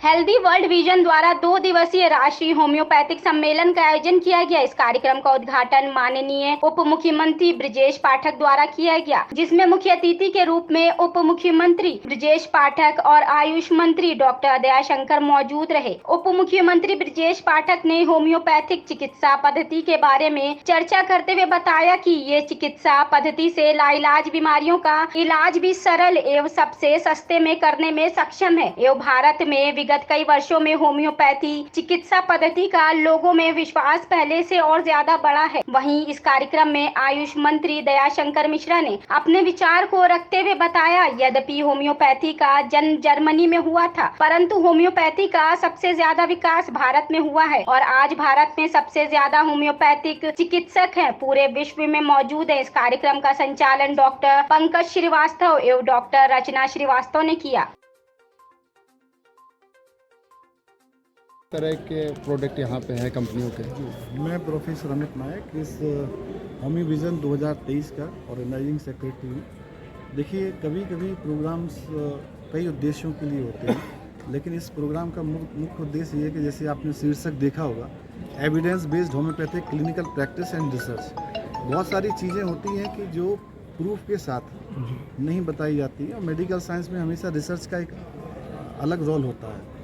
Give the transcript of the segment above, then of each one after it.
Healthy world vision द्वारा 2 दिवसीय राष्ट्रीय होम्योपैथिक सम्मेलन का आयोजन किया गया। इस कार्यक्रम का उद्घाटन माननीय उप मुख्यमंत्री ब्रजेश पाठक द्वारा किया गया, जिसमें मुख्य अतिथि के रूप में उप मुख्यमंत्री ब्रजेश पाठक और आयुष मंत्री डॉक्टर दयाशंकर मौजूद रहे। उप मुख्यमंत्री ब्रजेश पाठक ने होम्योपैथिक चिकित्सा पद्धति के बारे में चर्चा करते हुए बताया कि ये चिकित्सा पद्धति से लाइलाज बीमारियों का इलाज भी सरल एवं सबसे सस्ते में करने में सक्षम है एवं भारत में विगत कई वर्षों में होम्योपैथी चिकित्सा पद्धति का लोगों में विश्वास पहले से और ज्यादा बढ़ा है। वहीं इस कार्यक्रम में आयुष मंत्री दयाशंकर मिश्रा ने अपने विचार को रखते हुए बताया, यद्यपि होम्योपैथी का जन्म जर्मनी में हुआ था, परंतु होम्योपैथी का सबसे ज्यादा विकास भारत में हुआ है और आज भारत में सबसे ज्यादा होम्योपैथिक चिकित्सक हैं पूरे विश्व में मौजूद है। इस कार्यक्रम का संचालन डॉक्टर पंकज श्रीवास्तव एवं डॉक्टर रचना श्रीवास्तव ने किया। तरह के प्रोडक्ट यहाँ पे हैं कंपनियों के। मैं प्रोफेसर अमित नायक, इस होमी विजन 2023 का ऑर्गेनाइजिंग सेक्रेटरी हूँ। देखिए, कभी कभी प्रोग्राम्स कई उद्देश्यों के लिए होते हैं, लेकिन इस प्रोग्राम का मुख्य उद्देश्य ये है कि जैसे आपने शीर्षक देखा होगा, evidence based homeopathic clinical practice and research. बहुत सारी चीज़ें होती हैं कि जो प्रूफ के साथ नहीं बताई जाती है और मेडिकल साइंस में हमेशा रिसर्च का एक अलग रोल होता है।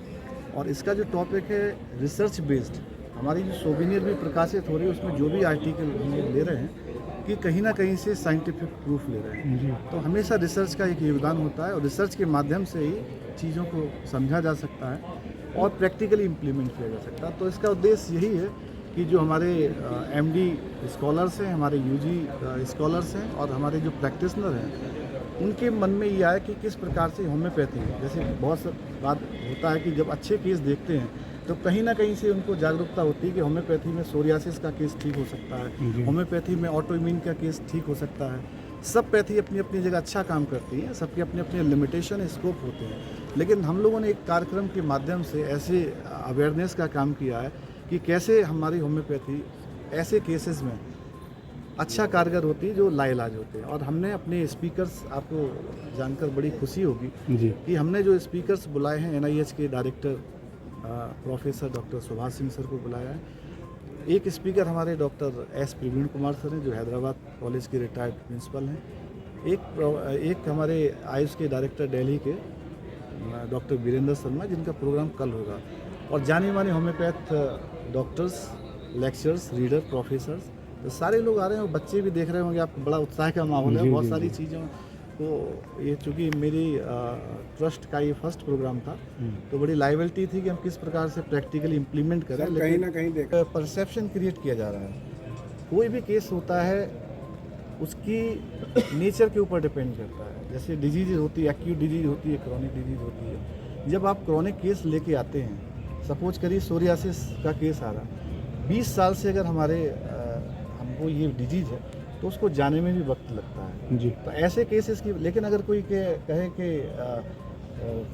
और इसका जो टॉपिक है रिसर्च बेस्ड, हमारी जो सोवेनियर भी प्रकाशित हो रही है उसमें जो भी आर्टिकल हम ले रहे हैं कि कहीं ना कहीं से साइंटिफिक प्रूफ ले रहे हैं। तो हमेशा रिसर्च का एक योगदान होता है और रिसर्च के माध्यम से ही चीज़ों को समझा जा सकता है और प्रैक्टिकली इम्प्लीमेंट किया जा सकता है। तो इसका उद्देश्य यही है कि जो हमारे MD स्कॉलर्स हैं, हमारे UG स्कॉलर्स हैं और हमारे जो प्रैक्टिशनर हैं, उनके मन में ये आया कि किस प्रकार से होम्योपैथी, जैसे बहुत बात होता है कि जब अच्छे केस देखते हैं तो कहीं ना कहीं से उनको जागरूकता होती है कि होम्योपैथी में सोरियासिस का केस ठीक हो सकता है, होम्योपैथी में ऑटोइम्यून का केस ठीक हो सकता है। सब पैथी अपनी अपनी जगह अच्छा काम करती है, सबके अपने अपने लिमिटेशन स्कोप होते हैं, लेकिन हम लोगों ने एक कार्यक्रम के माध्यम से ऐसे अवेयरनेस का काम किया है कि कैसे हमारी होम्योपैथी ऐसे केसेस में अच्छा कारगर होती है जो लाइलाज होते हैं। और हमने अपने स्पीकर्स, आपको जानकर बड़ी खुशी होगी कि हमने जो स्पीकर्स बुलाए हैं NIH के director professor doctor Subhash Singh sir को बुलाया है। एक स्पीकर हमारे doctor S Praveen Kumar sir हैं जो हैदराबाद कॉलेज के रिटायर्ड प्रिंसिपल हैं। एक हमारे आयुष के डायरेक्टर दिल्ली के डॉक्टर वीरेंद्र शर्मा, जिनका प्रोग्राम कल होगा। और जाने माने homeopath doctors, lectures, reader, professors, तो सारे लोग आ रहे हैं और बच्चे भी देख रहे होंगे। आपको बड़ा उत्साह का माहौल है। बहुत सारी चीज़ों को ये, चूँकि मेरी ट्रस्ट का ये फर्स्ट प्रोग्राम था तो बड़ी लाइबिलिटी थी कि हम किस प्रकार से प्रैक्टिकली इम्प्लीमेंट करें। कहीं ना कहीं परसेप्शन क्रिएट किया जा रहा है। कोई भी केस होता है उसकी नेचर के ऊपर डिपेंड करता है। जैसे डिजीज होती है, एक्यूट डिजीज होती है, क्रॉनिक डिजीज होती है। जब आप क्रॉनिक केस लेके आते हैं, सपोज करिए सोरियासिस का केस आ रहा, 20 साल से अगर हमारे हमको ये डिजीज है तो उसको जाने में भी वक्त लगता है जी। तो ऐसे केसेस की, लेकिन अगर कोई कहे कि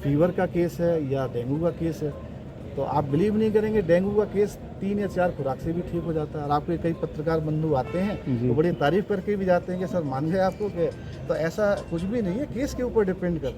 फीवर का केस है या डेंगू का केस है, तो आप बिलीव नहीं करेंगे, डेंगू का केस 3 या 4 खुराक से भी ठीक हो जाता है। और आपके कई पत्रकार बंधु आते हैं तो बड़ी तारीफ करके भी जाते हैं कि सर मान गए आपको कि, तो ऐसा कुछ भी नहीं है, केस के ऊपर डिपेंड करता है।